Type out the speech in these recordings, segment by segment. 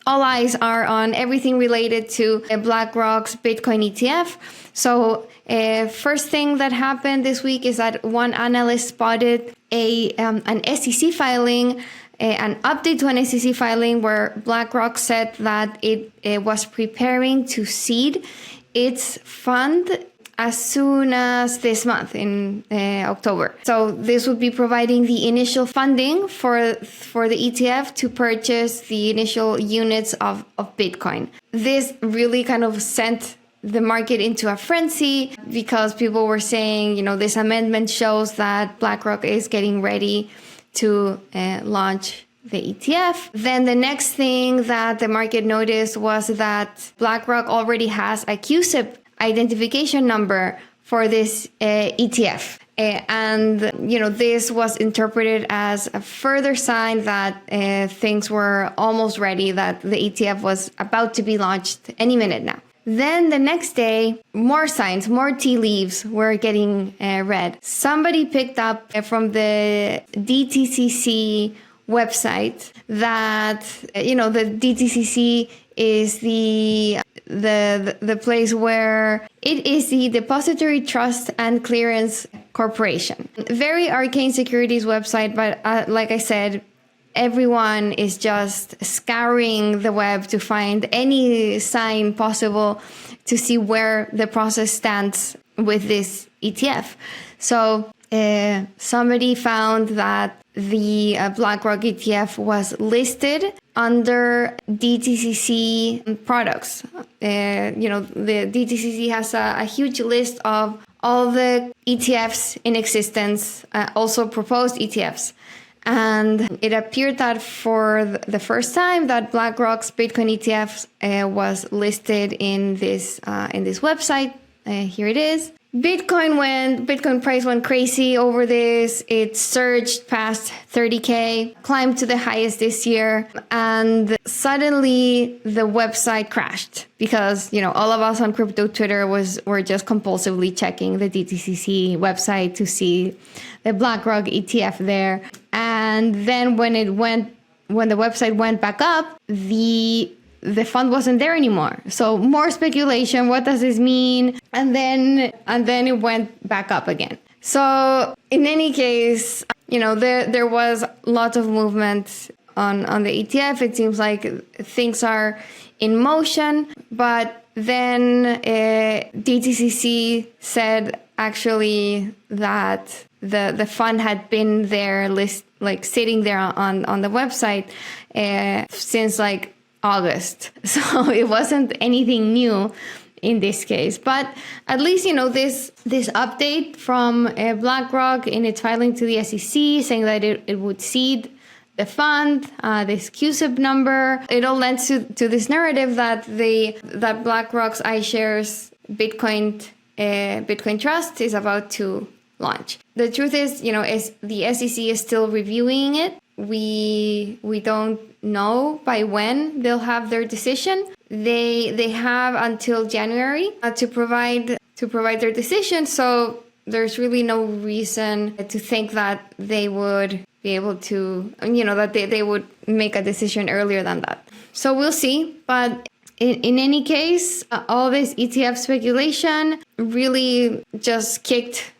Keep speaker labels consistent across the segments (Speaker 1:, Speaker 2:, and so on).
Speaker 1: all eyes are on everything related to BlackRock's Bitcoin ETF. So first thing that happened this week is that one analyst spotted an SEC filing, an update to an SEC filing where BlackRock said that it was preparing to seed its fund as soon as this month in October. So this would be providing the initial funding for the ETF to purchase the initial units of Bitcoin. This really kind of sent the market into a frenzy because people were saying, this amendment shows that BlackRock is getting ready to launch the ETF. Then the next thing that the market noticed was that BlackRock already has a QSIP identification number for this ETF. And this was interpreted as a further sign that things were almost ready, that the ETF was about to be launched any minute now. Then the next day, more signs, more tea leaves were getting read. Somebody picked up from the DTCC website that, the DTCC is the place where it is the Depository Trust and Clearance Corporation. Very arcane securities website, but like I said, everyone is just scouring the web to find any sign possible to see where the process stands with this ETF. So somebody found that the BlackRock ETF was listed under DTCC products. The DTCC has a huge list of all the ETFs in existence, also proposed ETFs. And it appeared that for the first time that BlackRock's Bitcoin ETF was listed in this website. Here it is. Bitcoin price went crazy over this. It surged past 30K, climbed to the highest this year, and suddenly the website crashed because, all of us on crypto Twitter were just compulsively checking the DTCC website to see the BlackRock ETF there. And then when the website went back up, the fund wasn't there anymore. So more speculation. What does this mean? And then it went back up again. So in any case, there was lots of movement on the ETF. It seems like things are in motion. But then DTCC said actually that the fund had been there, sitting there on the website since August. So it wasn't anything new in this case. But at least, this update from BlackRock in its filing to the SEC saying that it would seed the fund, this QSIP number, it all lends to this narrative that BlackRock's iShares Bitcoin Trust is about to launch. The truth is, is the SEC is still reviewing it. We don't know by when they'll have their decision. They have until January to provide their decision. So there's really no reason to think that they would be able to, that they would make a decision earlier than that. So we'll see. But in any case, all this ETF speculation really just kicked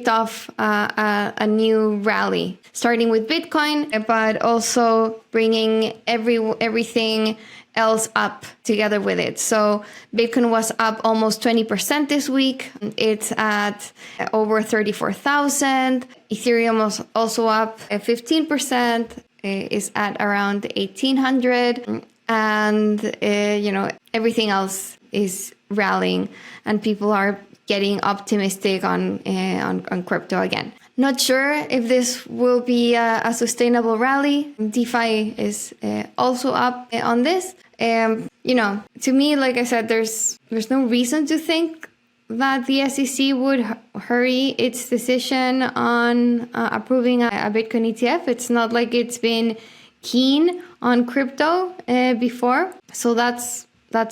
Speaker 1: off a new rally, starting with Bitcoin, but also bringing everything else up together with it. So Bitcoin was up almost 20% this week. It's at over 34,000. Ethereum was also up 15%. Is at around 1,800. And, everything else is rallying and people are getting optimistic on crypto again. Not sure if this will be a sustainable rally. DeFi is also up on this. To me, like I said, there's no reason to think that the SEC would hurry its decision on approving a Bitcoin ETF. It's not like it's been keen on crypto before. So that's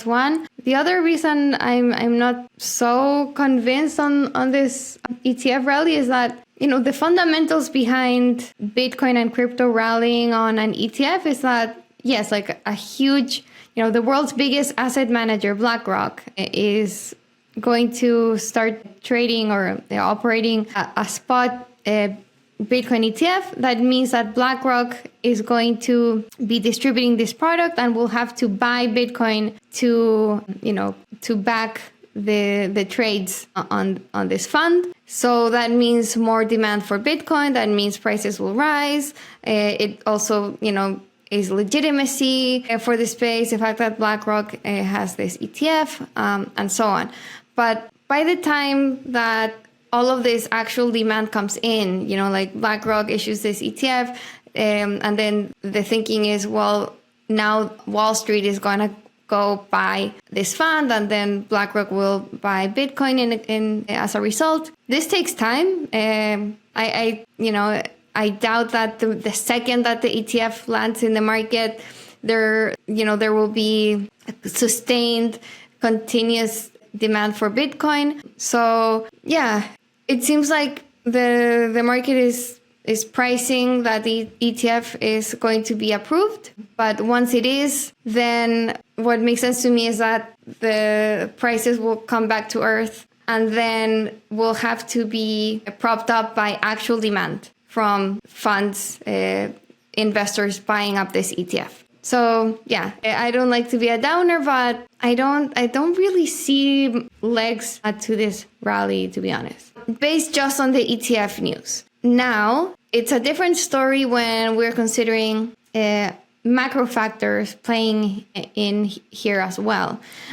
Speaker 1: one. The other reason I'm not so convinced on this ETF rally is that, the fundamentals behind Bitcoin and crypto rallying on an ETF is that, yes, like a huge, the world's biggest asset manager, BlackRock, is going to start trading or operating a spot Bitcoin ETF. That means that BlackRock is going to be distributing this product and will have to buy Bitcoin to back the trades on this fund. So that means more demand for Bitcoin. That means prices will rise. It also, is legitimacy for the space, the fact that BlackRock has this ETF, and so on. But by the time that all of this actual demand comes in, like BlackRock issues this ETF, and then the thinking is, well, now Wall Street is going to go buy this fund, and then BlackRock will buy Bitcoin in as a result. This takes time. I doubt that the second that the ETF lands in the market, there will be sustained, continuous demand for Bitcoin. So yeah, it seems like the market is pricing that the ETF is going to be approved. But once it is, then what makes sense to me is that the prices will come back to earth and then will have to be propped up by actual demand from funds, investors buying up this ETF. So yeah, I don't like to be a downer, but I don't really see legs to this rally, to be honest, based just on the ETF news. Now, it's a different story when we're considering macro factors playing in here as well.